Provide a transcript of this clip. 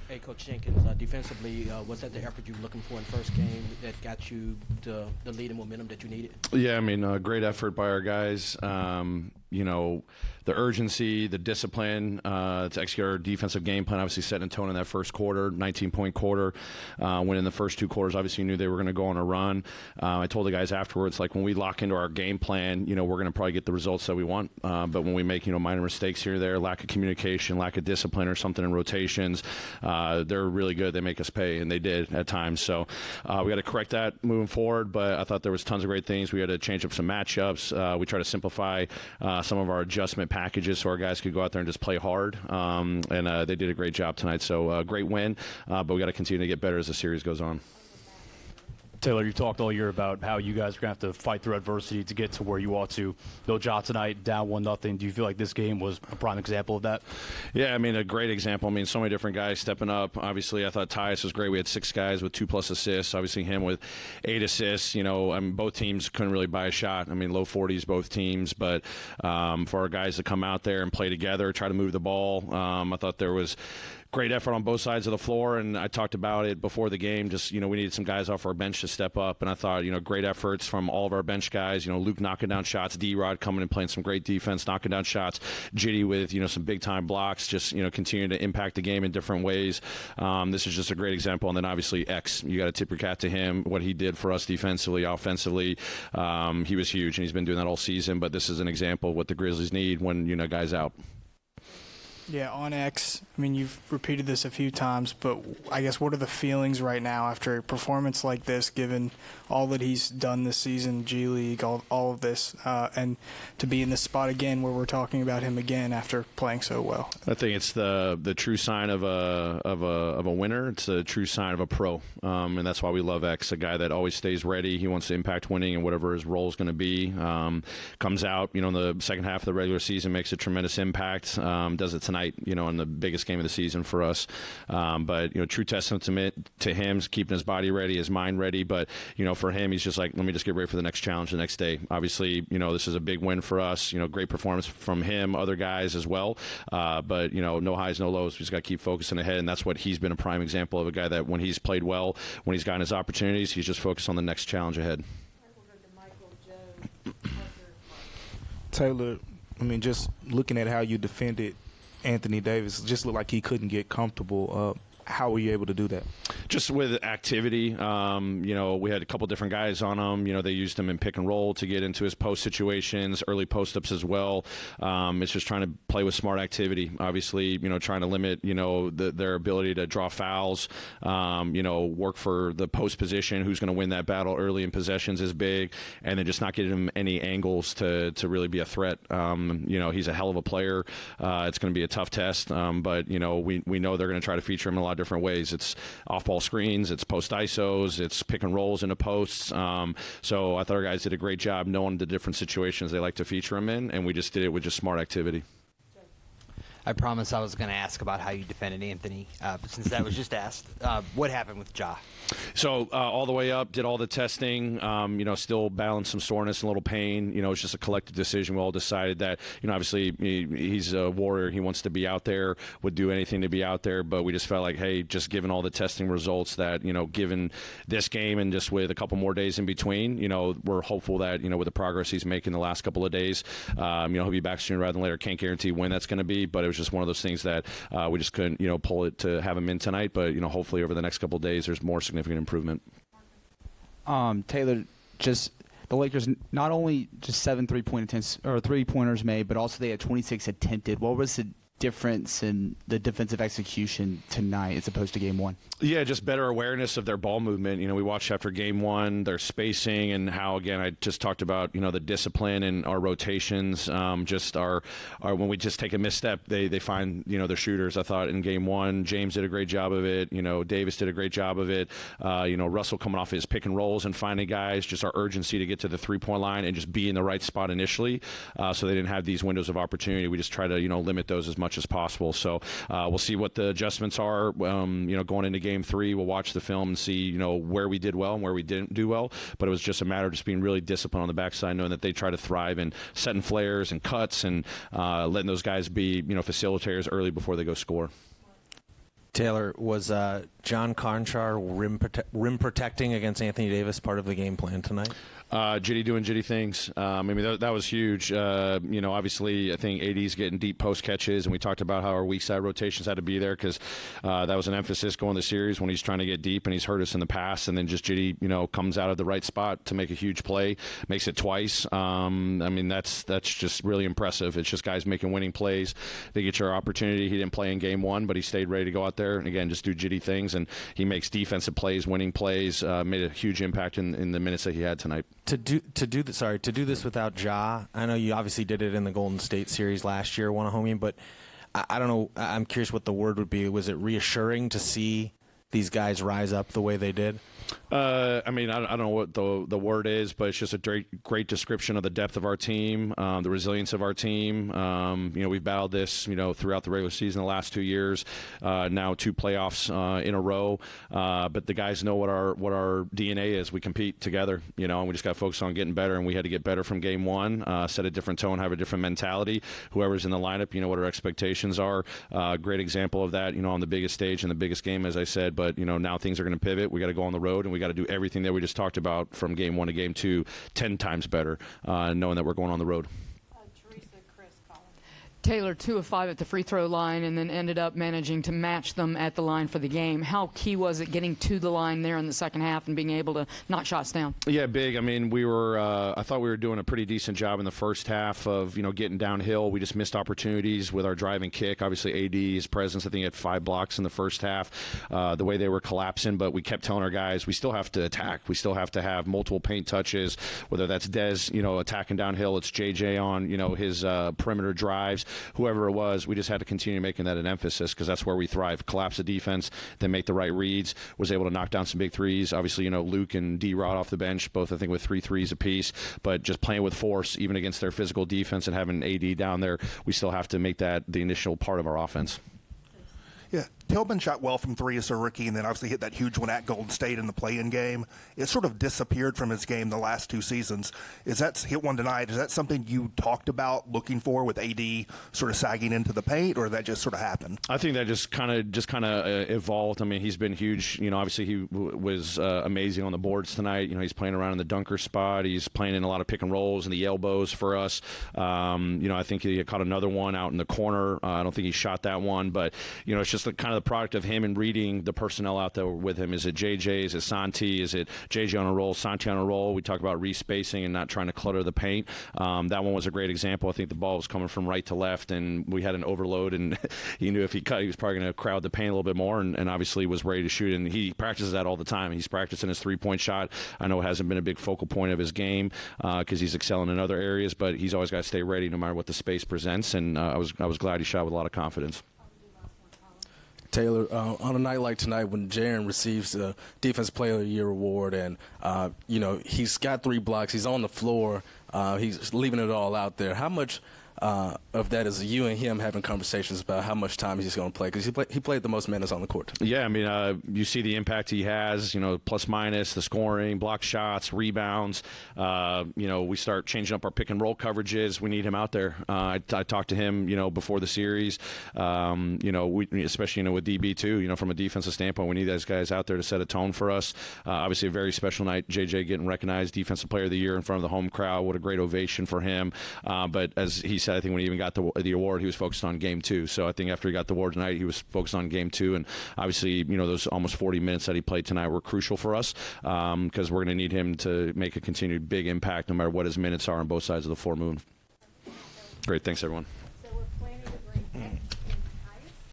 Hey, Coach Jenkins, defensively, was that the effort you were looking for in the first game that got you the lead and momentum that you needed? Yeah, I mean, great effort by our guys. You know, the urgency, the discipline to execute our defensive game plan, obviously setting a tone in that first quarter, 19-point quarter. When in the first two quarters, obviously you knew they were going to go on a run. I told the guys afterwards, like, when we lock into our game plan, you know, we're going to probably get the results that we want. But when we make, you know, minor mistakes here or there, lack of communication, lack of discipline or something in rotations, they're really good. They make us pay, and they did at times. So we got to correct that moving forward. But I thought there was tons of great things. We had to change up some matchups. We try to simplify some of our adjustment packages so our guys could go out there and just play hard. And they did a great job tonight. So great win, but we got to continue to get better as the series goes on. Taylor, you talked all year about how you guys are going to have to fight through adversity to get to where you ought to. No job tonight, down 1-0. Do you feel like this game was a prime example of that? Yeah, I mean, a great example. I mean, so many different guys stepping up. Obviously, I thought Tyus was great. We had 6 guys with 2+ assists. Obviously, him with 8 assists. You know, I mean, both teams couldn't really buy a shot. I mean, low 40s, both teams. But for our guys to come out there and play together, try to move the ball, I thought there was great effort on both sides of the floor, and I talked about it before the game. Just, you know, we needed some guys off our bench to step up, and I thought, you know, great efforts from all of our bench guys. You know, Luke knocking down shots, D-Rod coming and playing some great defense, knocking down shots, Jitty with, you know, some big-time blocks, just, you know, continuing to impact the game in different ways. This is just a great example, and then obviously X, you got to tip your cap to him, what he did for us defensively, offensively. He was huge, and he's been doing that all season, but this is an example of what the Grizzlies need when, you know, guys out. Yeah, on X, I mean, you've repeated this a few times, but I guess what are the feelings right now after a performance like this, given all that he's done this season, G League, all of this, and to be in this spot again where we're talking about him again after playing so well? I think it's the true sign of a winner. It's a true sign of a pro, and that's why we love X, a guy that always stays ready. He wants to impact winning and whatever his role is going to be. Comes out, you know, in the second half of the regular season, makes a tremendous impact, does it tonight, you know, in the biggest game of the season for us. But, you know, true testament to him, keeping his body ready, his mind ready. But, you know, for him, he's just like, let me just get ready for the next challenge the next day. Obviously, you know, this is a big win for us. You know, great performance from him, other guys as well. But, you know, no highs, no lows. We just got to keep focusing ahead. And that's what he's been a prime example of, a guy that when he's played well, when he's gotten his opportunities, he's just focused on the next challenge ahead. Taylor, I mean, just looking at how you defended Anthony Davis, just looked like he couldn't get comfortable. How were you able to do that? Just with activity. You know, we had a couple different guys on him. You know, they used him in pick and roll to get into his post situations, early post-ups as well. It's just trying to play with smart activity. Obviously, you know, trying to limit, you know, their ability to draw fouls. You know, work for the post position. Who's going to win that battle early in possessions is big. And then just not getting him any angles to really be a threat. You know, he's a hell of a player. It's going to be a tough test. But, you know, we know they're going to try to feature him in a lot of different ways. It's off-ball screens, it's post ISOs, it's pick and rolls into posts. So I thought our guys did a great job knowing the different situations they like to feature him in, and we just did it with just smart activity. I promised I was going to ask about how you defended Anthony, but since that was just asked, what happened with Ja? So all the way up, did all the testing, you know, still battling some soreness and a little pain. You know, it's just a collective decision. We all decided that, you know, obviously he's a warrior. He wants to be out there, would do anything to be out there. But we just felt like, hey, just given all the testing results that, you know, given this game and just with a couple more days in between, you know, we're hopeful that, you know, with the progress he's making the last couple of days, you know, he'll be back sooner rather than later. Can't guarantee when that's going to be, but it was just one of those things that we just couldn't, you know, pull it to have him in tonight. But, you know, hopefully over the next couple of days, there's more significant improvement. Taylor, just the Lakers not only just 7 3-pointers made, but also they had 26 attempted. What was the difference in the defensive execution tonight as opposed to game one? Yeah, just better awareness of their ball movement. You know, we watched after game one, their spacing and how, again, I just talked about, you know, the discipline and our rotations, just our when we just take a misstep, they find, you know, their shooters. I thought in game one, James did a great job of it. You know, Davis did a great job of it. You know, Russell coming off his pick and rolls and finding guys, just our urgency to get to the three-point line and just be in the right spot initially. So they didn't have these windows of opportunity. We just try to, you know, limit those as much as possible. So we'll see what the adjustments are, you know, going into game three. We'll watch the film and see, you know, where we did well and where we didn't do well. But it was just a matter of just being really disciplined on the backside, knowing that they try to thrive in setting flares and cuts and letting those guys be, you know, facilitators early before they go score. Taylor, was John Conchar rim protecting against Anthony Davis part of the game plan tonight? Jitty doing Jitty things. I mean, that was huge. Obviously, I think AD's getting deep post catches, and we talked about how our weak side rotations had to be there because that was an emphasis going the series when he's trying to get deep, and he's hurt us in the past. And then just Jitty, comes out of the right spot to make a huge play, makes it twice. I mean, that's just really impressive. It's just guys making winning plays. They get your opportunity. He didn't play in game one, but he stayed ready to go out there and again just do Jitty things, and he makes defensive plays, winning plays. Made a huge impact in the minutes that he had tonight. To do this without Ja, I know you obviously did it in the Golden State series last year, won a home game, but I don't know. I'm curious what the word would be. Was it reassuring to see these guys rise up the way they did? I mean, I don't know what the word is, but it's just a great description of the depth of our team, the resilience of our team. We've battled this, throughout the regular season the last 2 years, now 2 playoffs in a row. But the guys know what our DNA is. We compete together, and we just got to focus on getting better. And we had to get better from game one, set a different tone, have a different mentality. Whoever's in the lineup, what our expectations are. Great example of that, on the biggest stage in the biggest game, as I said. But now things are going to pivot. We got to go on the road, and we got to do everything that we just talked about from game one to game two 10 times better, knowing that we're going on the road. Taylor, 2 of 5 at the free throw line, and then ended up managing to match them at the line for the game. How key was it getting to the line there in the second half and being able to knock shots down? Yeah, big. I mean, I thought we were doing a pretty decent job in the first half of, getting downhill. We just missed opportunities with our drive and kick. Obviously, AD's presence, I think he had 5 blocks in the first half, the way they were collapsing. But we kept telling our guys, we still have to attack. We still have to have multiple paint touches, whether that's Dez, attacking downhill. It's JJ on, his perimeter drives. Whoever it was, we just had to continue making that an emphasis because that's where we thrive. Collapse the defense, then make the right reads. Was able to knock down some big threes. Obviously, Luke and D-Rod off the bench, both I think with 3 threes apiece. But just playing with force, even against their physical defense and having AD down there, we still have to make that the initial part of our offense. Yeah, Tillman shot well from 3 as a rookie, and then obviously hit that huge one at Golden State in the play-in game. It sort of disappeared from his game the last 2 seasons. Is that hit one tonight? Is that something you talked about looking for with AD sort of sagging into the paint, or that just sort of happened? I think that just kind of evolved. I mean, he's been huge. Obviously he was amazing on the boards tonight. He's playing around in the dunker spot. He's playing in a lot of pick and rolls and the elbows for us. I think he caught another one out in the corner. I don't think he shot that one, but it's just kind of the product of him and reading the personnel out there with him. Is it JJ? Is it Santi? Is it JJ on a roll? Santi on a roll? We talk about respacing and not trying to clutter the paint. That one was a great example. I think the ball was coming from right to left, and we had an overload, and he knew if he cut, he was probably going to crowd the paint a little bit more, and obviously was ready to shoot. And he practices that all the time. He's practicing his three-point shot. I know it hasn't been a big focal point of his game because he's excelling in other areas, but he's always got to stay ready no matter what the space presents, and I was glad he shot with a lot of confidence. Taylor, on a night like tonight when Jaren receives the Defensive Player of the Year award and, he's got 3 blocks, he's on the floor, he's leaving it all out there. How much of that is you and him having conversations about how much time he's going to play? Because he played the most minutes on the court. Yeah, I mean, you see the impact he has, plus minus, the scoring, block shots, rebounds. We start changing up our pick and roll coverages. We need him out there. I talked to him, before the series, especially, with DB too, from a defensive standpoint, we need those guys out there to set a tone for us. Obviously a very special night, JJ getting recognized Defensive Player of the Year in front of the home crowd. What a great ovation for him. But as he said, I think when he even got the award, he was focused on game 2. So I think after he got the award tonight, he was focused on game 2. And obviously, those almost 40 minutes that he played tonight were crucial for us because we're going to need him to make a continued big impact no matter what his minutes are on both sides of the floor moving. Great. Thanks, everyone.